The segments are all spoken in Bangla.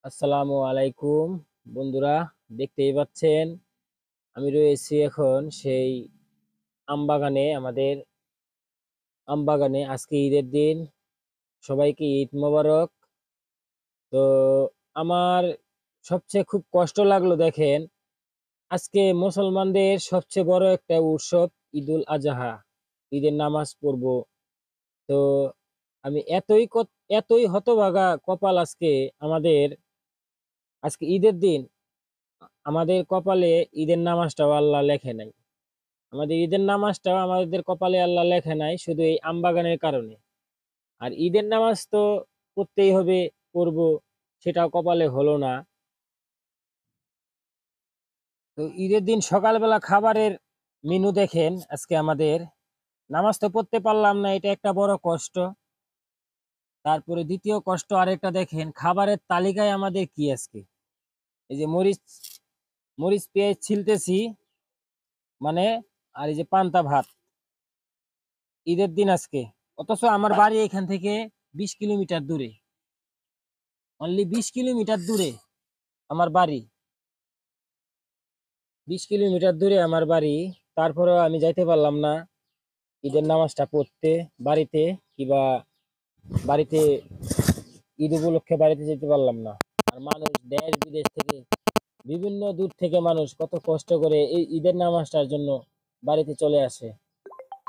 আসসালামু আলাইকুম বন্ধুরা, দেখতেই পাচ্ছেন আমি রয়েছি এখন সেই আমবাগানে। আজকে ঈদের দিন, সবাইকে ঈদ মোবারক। তো আমার সবচেয়ে খুব কষ্ট লাগলো, দেখেন আজকে মুসলমানদের সবচেয়ে বড় একটা উৎসব ঈদুল আজহা, ঈদের নামাজ পড়ব। তো আমি এতই হতভাগা কপাল আমাদের আজকে ঈদের দিন আমাদের কপালে ঈদের নামাজটাও আল্লাহ লেখে নাই। আমাদের ঈদের নামাজটাও আমাদের কপালে আল্লাহ লেখে নাই, শুধু এই আমবাগানের কারণে। আর ঈদের নামাজ তো পড়তেই হবে, পড়ব, সেটাও কপালে হলো না। তো ঈদের দিন সকালবেলা খাবারের মেনু দেখেন, আজকে আমাদের নামাজ তো পড়তে পারলাম না, এটা একটা বড় কষ্ট। তারপরে দ্বিতীয় কষ্ট আরেকটা দেখেন, খাবারের তালিকায় আমাদের কি আজকে, এই যে মরিচ মরিচ পেঁয়াজ ছিলতেছি, মানে, আর এই যে পান্তা ভাত ঈদের দিন আজকে। অথচ আমার বাড়ি এখান থেকে 20 কিলোমিটার দূরে, অনলি 20 কিলোমিটার দূরে আমার বাড়ি। 20 কিলোমিটার দূরে আমার বাড়ি, তারপরেও আমি যাইতে পারলাম না ঈদের নামাজটা পড়তে বাড়িতে, কিবা বাড়িতে ঈদ উপলক্ষে বাড়িতে যেতে পারলাম না। আর মানুষ দেশ বিদেশ থেকে, বিভিন্ন দূর থেকে মানুষ কত কষ্ট করে এই ঈদের নামাজটার জন্য বাড়িতে চলে আসে।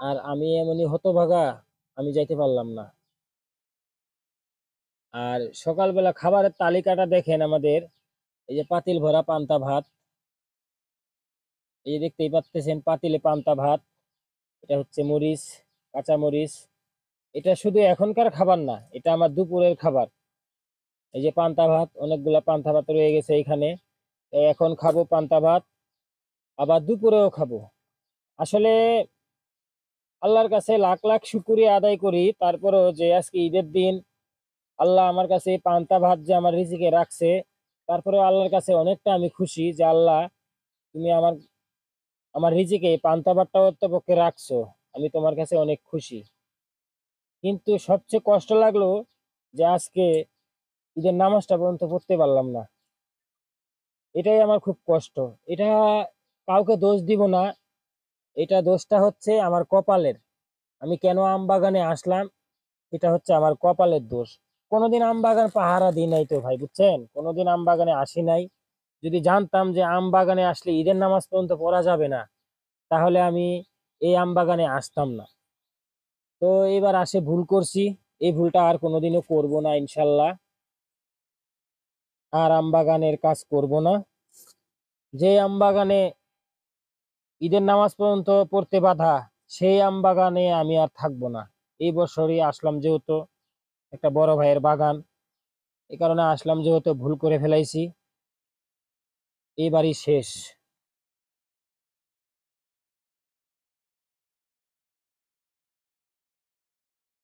আর আমি এমনই হতভাগা, আমি যাইতে পারলাম না। আর সকালবেলা খাবারের তালিকাটা দেখেন আমাদের, এই যে পাতিল ভরা পান্তা ভাত, এই যে দেখতেই পাচ্ছেন পাতিলে পান্তা ভাত। এটা হচ্ছে মরিচ, কাঁচা মরিচ। এটা শুধু এখনকার খাবার না, এটা আমার দুপুরের খাবার। এই যে পান্তা ভাত, অনেকগুলা পান্তা ভাত রয়ে গেছে এখানে। এখন খাবো পান্তা ভাত, আবার দুপুরেও খাবো। আসলে আল্লাহর কাছে লাখ লাখ শুকরিয়া আদায় করি, তারপরেও যে আজকে ঈদের দিন আল্লাহ আমার কাছে এই পান্তা ভাত যে আমার রিজিকে রাখছে, তারপরে আল্লাহর কাছে অনেকটা আমি খুশি যে আল্লাহ, তুমি আমার আমার রিজিকে এই পান্তা ভাতটাও তো পক্ষে রাখছো। আমি তোমার কাছে অনেক খুশি। কিন্তু সবচেয়ে কষ্ট লাগলো যে আজকে ঈদের নামাজটা পর্যন্ত পড়তে পারলাম না। এটাই আমার খুব কষ্ট। এটা কাউকে দোষ দিব না, এটা দোষটা হচ্ছে আমার কপালের। আমি কেন আম বাগানে আসলাম, এটা হচ্ছে আমার কপালের দোষ। কোনোদিন আম বাগান পাহারা দিই নাই তো ভাই, বুঝছেন, কোনোদিন আম বাগানে আসি নাই। যদি জানতাম যে আম বাগানে আসলে ঈদের নামাজ পর্যন্ত পড়া যাবে না, তাহলে আমি এই আম বাগানে আসতাম না। তো এবার আসে ভুল করছি, এই ভুলটা আর কোনোদিনও করব না ইনশাল্লাহ। আর আম বাগানের কাজ করব না। যে আম বাগানে ঈদের নামাজ পর্যন্ত পড়তে বাধা, সেই আম বাগানে আমি আর থাকবো না। এই বছরই আসলাম যেহেতু, একটা বড় ভাইয়ের বাগান, এই কারণে আসলাম যেহেতু, ভুল করে ফেলাইছি, এবারই শেষ।